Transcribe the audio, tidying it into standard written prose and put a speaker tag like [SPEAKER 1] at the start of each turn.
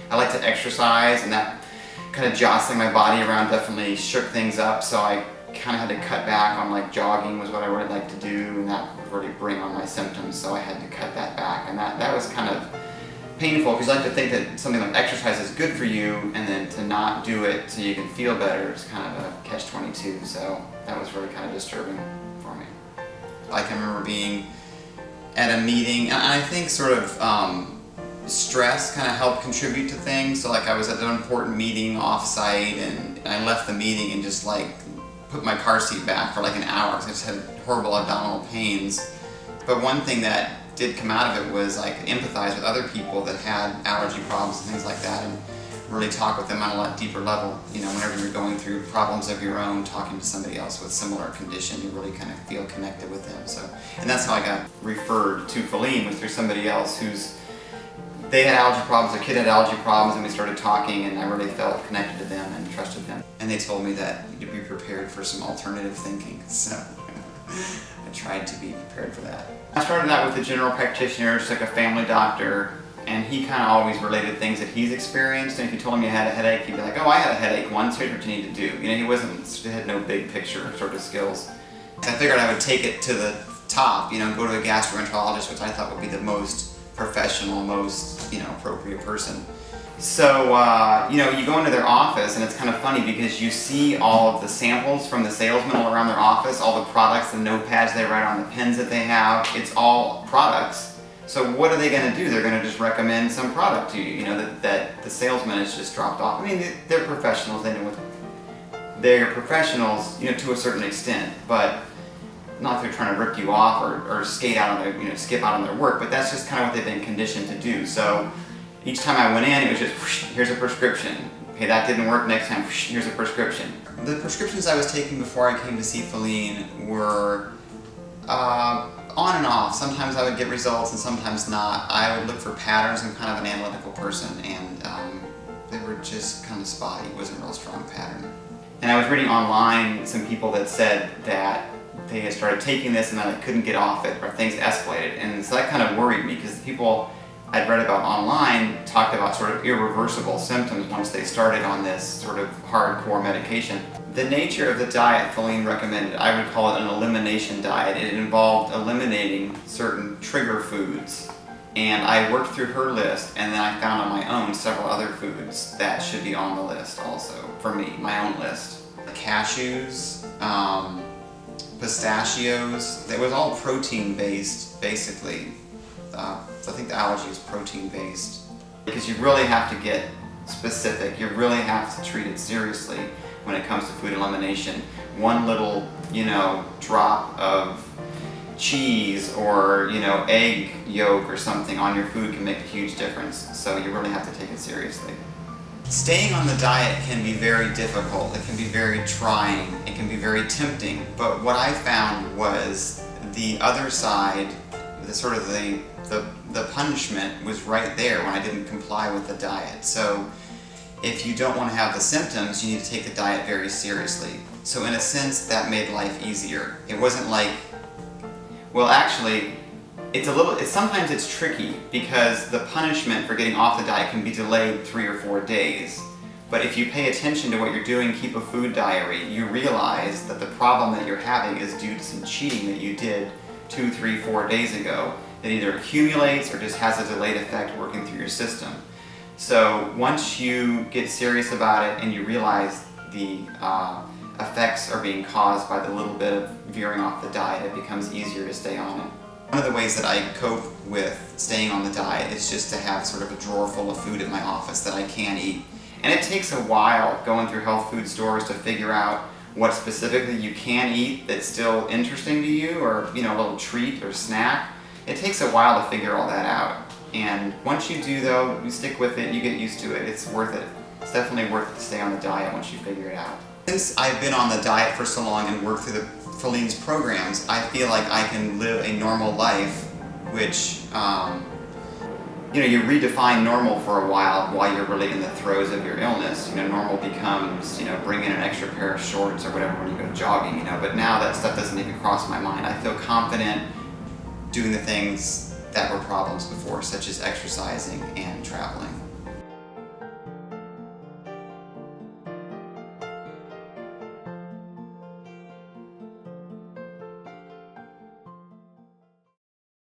[SPEAKER 1] I like to exercise, and that kind of jostling my body around definitely shook things up, so I kind of had to cut back on like jogging was what I would like to do, and that would really bring on my symptoms, so I had to cut that back, and that was kind of painful because I like to think that something like exercise is good for you, and then to not do it so you can feel better is kind of a catch-22, so that was really kind of disturbing for me. I can remember being at a meeting, and I think sort of stress kind of helped contribute to things. So like I was at an important meeting off-site, and I left the meeting and just like put my car seat back for like an hour because I just had horrible abdominal pains. But one thing that did come out of it was like empathize with other people that had allergy problems and things like that, and really talk with them on a lot deeper level. You know, whenever you're going through problems of your own, talking to somebody else with similar condition, you really kind of feel connected with them. So, and that's how I got referred to Filene, was through somebody else they had allergy problems, their kid had allergy problems, and we started talking, and I really felt connected to them and trusted them. And they told me that to be prepared for some alternative thinking, so I tried to be prepared for that. I started out with a general practitioner, just like a family doctor, and he kind of always related things that he's experienced, and if you told him you had a headache, he'd be like, oh, I had a headache once, here's what you need to do. You know, he had no big picture sort of skills. I figured I would take it to the top, you know, go to a gastroenterologist, which I thought would be the most professional, most, you know, appropriate person. So, you know, you go into their office, and it's kind of funny because you see all of the samples from the salesmen all around their office, all the products, the notepads they write on, the pens that they have, it's all products. So what are they going to do? They're going to just recommend some product to you, you know, that the salesman has just dropped off. I mean, they're professionals, they know what, they're professionals, you know, to a certain extent, but not if they're trying to rip you off or skate out on their, you know, skip out on their work, but that's just kind of what they've been conditioned to do. So each time I went in, it was just, whoosh, here's a prescription. Okay, that didn't work, next time, whoosh, here's a prescription. The prescriptions I was taking before I came to see Filene were on and off. Sometimes I would get results and sometimes not. I would look for patterns. I'm kind of an analytical person, and they were just kind of spotty. It wasn't a real strong pattern. And I was reading online some people that said that they had started taking this and then they couldn't get off it, or things escalated. And so that kind of worried me, because people I'd read about online talked about sort of irreversible symptoms once they started on this sort of hardcore medication. The nature of the diet Filene recommended, I would call it an elimination diet. It involved eliminating certain trigger foods. And I worked through her list, and then I found on my own several other foods that should be on the list also, for me, my own list. Cashews, pistachios, it was all protein based basically. So I think the allergy is protein based. Because you really have to get specific, you really have to treat it seriously when it comes to food elimination. One little, you know, drop of cheese or, you know, egg yolk or something on your food can make a huge difference. So you really have to take it seriously. Staying on the diet can be very difficult. It can be very trying. It can be very tempting. But what I found was the other side, the punishment was right there when I didn't comply with the diet. So if you don't want to have the symptoms, you need to take the diet very seriously. So in a sense, that made life easier. It wasn't like, well, actually, sometimes it's tricky, because the punishment for getting off the diet can be delayed 3 or 4 days. But if you pay attention to what you're doing, keep a food diary, you realize that the problem that you're having is due to some cheating that you did 2, 3, 4 days ago that either accumulates or just has a delayed effect working through your system. So once you get serious about it and you realize the effects are being caused by the little bit of veering off the diet, it becomes easier to stay on it. One of the ways that I cope with staying on the diet is just to have sort of a drawer full of food in my office that I can eat. And it takes a while going through health food stores to figure out what specifically you can eat that's still interesting to you, or, you know, a little treat or snack. It takes a while to figure all that out. And once you do, though, you stick with it, you get used to it, it's worth it. It's definitely worth it to stay on the diet once you figure it out. Since I've been on the diet for so long and worked through Filene's programs, I feel like I can live a normal life, which, you know, you redefine normal for a while you're really in the throes of your illness. You know, normal becomes, you know, bring in an extra pair of shorts or whatever when you go jogging, you know, but now that stuff doesn't even cross my mind. I feel confident doing the things that were problems before, such as exercising and traveling.